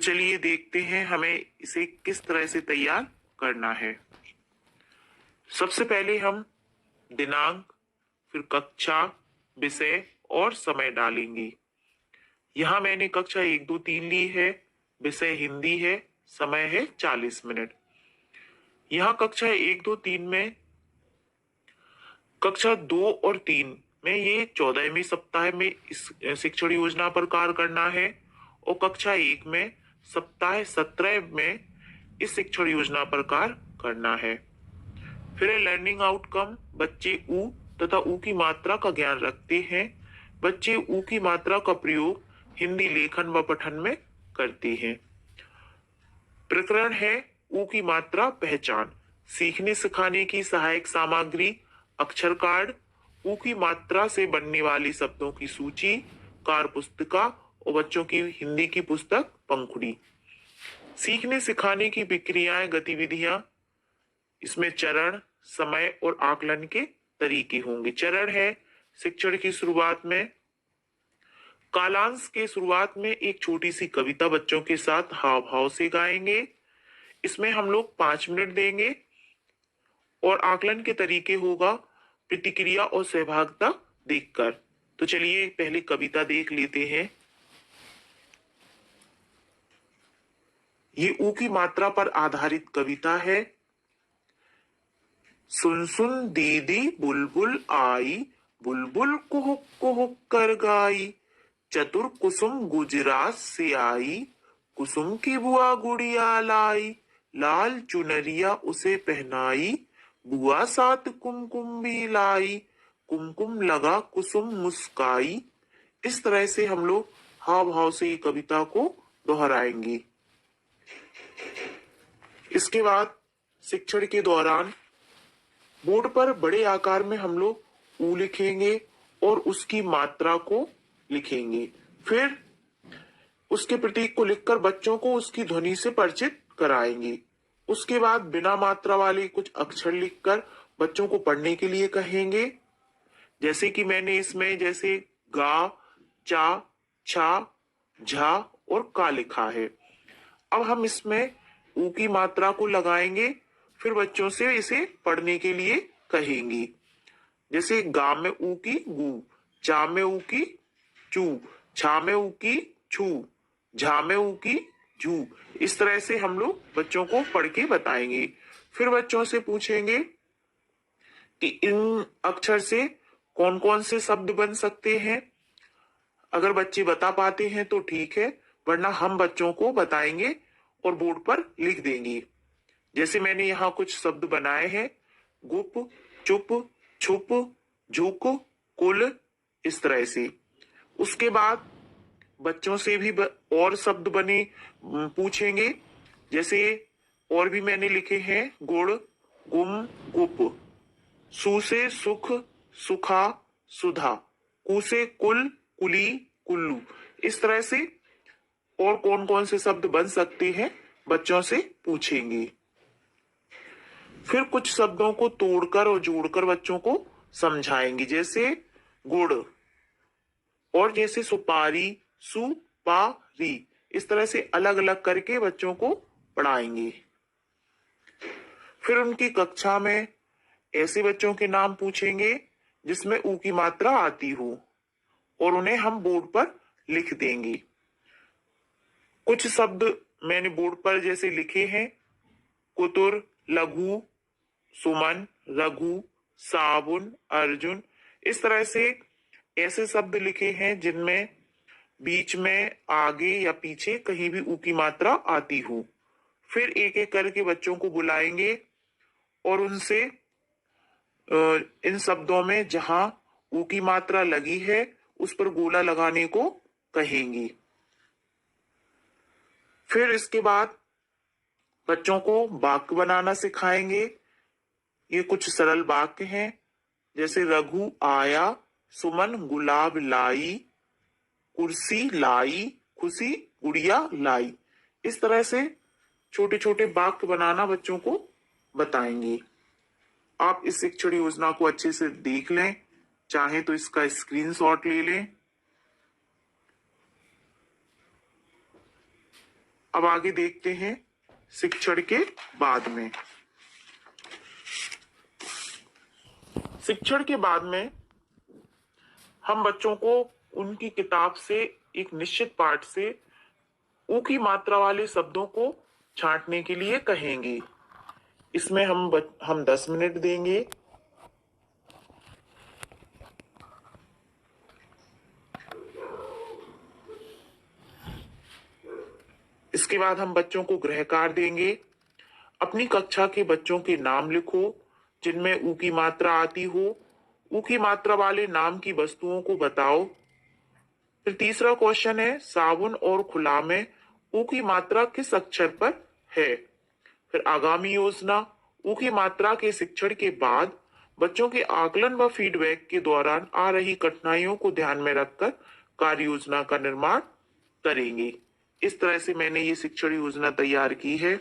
चलिए देखते हैं हमें इसे किस तरह से तैयार करना है। सबसे पहले हम दिनांक, फिर कक्षा, विषय और समय डालेंगे। यहाँ मैंने कक्षा 1, 2, 3 ली है, विषय हिंदी है, समय है 40 मिनट। यहाँ कक्षा 1, 2, 3 में कक्षा 2 और 3 में ये 14वें सप्ताह में इस शिक्षण योजना पर कार्य करना है और कक्षा 1 में सप्ताह 17 में इस शिक्षण योजना पर कार्य करना है। फिर लर्निंग आउटकम, बच्चे ऊ तथा ऊ की मात्रा का ज्ञान रखते हैं। बच्चे ऊ की मात्रा का प्रयोग हिंदी लेखन व पठन में करते हैं। प्रकरण है ऊ की मात्रा पहचान, सीखने सिखाने की सहायक सामग्री, अक्षर कार्ड, ऊ की मात्रा से बनने वाली शब्दों की सूची, कार्य पुस्तिका और बच्चों की हिंदी की पुस्तक पंखुड़ी। सीखने सिखाने की प्रक्रियाएं, गतिविधियां, इसमें चरण, समय और आकलन के तरीके होंगे। चरण है शिक्षण की शुरुआत में कालांश के शुरुआत में एक छोटी सी कविता बच्चों के साथ हाव भाव से गाएंगे। इसमें हम लोग 5 मिनट देंगे और आकलन के तरीके होगा प्रतिक्रिया और सहभागिता देखकर। तो चलिए पहले कविता देख लेते हैं। ये ऊ की मात्रा पर आधारित कविता है। सुन सुन दीदी बुलबुल आई, बुलबुल कुहुक कुहुक कर गाई, चतुर कुसुम गुजरात से आई, कुसुम की बुआ गुड़िया लाई, लाल चुनरिया उसे पहनाई, बुआ साथ कुमकुम भी लाई, कुमकुम लगा कुसुम मुस्काई। इस तरह से हम लोग हाव भाव से ये कविता को दोहराएंगे। इसके बाद शिक्षण के दौरान बोर्ड पर बड़े आकार में हम लोग ऊ लिखेंगे और उसकी मात्रा को लिखेंगे। फिर उसके प्रतीक को लिखकर बच्चों को उसकी ध्वनि से परिचित कराएंगे। उसके बाद बिना मात्रा वाले कुछ अक्षर लिखकर बच्चों को पढ़ने के लिए कहेंगे। जैसे कि मैंने इसमें जैसे गा, चा, छा, झा और का लिखा है। अब हम इसमें ऊ की मात्रा को लगाएंगे, फिर बच्चों से इसे पढ़ने के लिए कहेंगे। जैसे गा में ऊ की गू, चा में ऊ की चू, छा में ऊ की छू, झा में ऊ की झू। इस तरह से हम लोग बच्चों को पढ़ के बताएंगे। फिर बच्चों से पूछेंगे कि इन अक्षर से कौन कौन से शब्द बन सकते हैं। अगर बच्चे बता पाते हैं तो ठीक है, वरना हम बच्चों को बताएंगे और बोर्ड पर लिख देंगे। जैसे मैंने यहाँ कुछ शब्द बनाए हैं, गुप, चुप, छुप, झुक, कुल, इस तरह से। उसके बाद बच्चों से भी और शब्द बने पूछेंगे। जैसे और भी मैंने लिखे हैं गुड़, गुम, गुप, सु से सुख, सुखा, सुधा, कु से कुल, कुली, कुल्लू। इस तरह से और कौन कौन से शब्द बन सकते हैं बच्चों से पूछेंगे। फिर कुछ शब्दों को तोड़कर और जोड़कर बच्चों को समझाएंगे। जैसे गुड़ और जैसे सुपारी, सुपारी। इस तरह से अलग अलग करके बच्चों को पढ़ाएंगे। फिर उनकी कक्षा में ऐसे बच्चों के नाम पूछेंगे जिसमें ऊ की मात्रा आती हो और उन्हें हम बोर्ड पर लिख देंगे। कुछ शब्द मैंने बोर्ड पर जैसे लिखे हैं, कुतुर, लघु, सुमन, रघु, साबुन, अर्जुन। इस तरह से ऐसे शब्द लिखे हैं जिनमें बीच में, आगे या पीछे कहीं भी ऊ की मात्रा आती हो। फिर एक एक करके बच्चों को बुलाएंगे और उनसे इन शब्दों में जहां ऊ की मात्रा लगी है उस पर गोला लगाने को कहेंगे। फिर इसके बाद बच्चों को वाक्य बनाना सिखाएंगे। ये कुछ सरल वाक्य हैं, जैसे रघु आया, सुमन गुलाब लाई, कुर्सी लाई, खुशी गुड़िया लाई। इस तरह से छोटे छोटे वाक्य बनाना बच्चों को बताएंगे। आप इस शिक्षण योजना को अच्छे से देख लें, चाहे तो इसका स्क्रीनशॉट ले लें। अब आगे देखते हैं शिक्षण के बाद में। शिक्षण के बाद में हम बच्चों को उनकी किताब से एक निश्चित पाठ से ऊ की मात्रा वाले शब्दों को छांटने के लिए कहेंगे। इसमें हम 10 मिनट देंगे। इसके बाद हम बच्चों को गृह कार्य देंगे। अपनी कक्षा के बच्चों के नाम लिखो जिनमें ऊ की मात्रा आती हो। ऊ की मात्रा वाले नाम की वस्तुओं को बताओ। फिर तीसरा क्वेश्चन है साबुन और खुला में ऊ की मात्रा किस अक्षर पर है। फिर आगामी योजना, ऊ की मात्रा के शिक्षण के बाद बच्चों के आकलन व फीडबैक के दौरान आ रही कठिनाइयों को ध्यान में रखकर कार्य योजना का निर्माण करेंगे। इस तरह से मैंने ये शिक्षण योजना तैयार की है।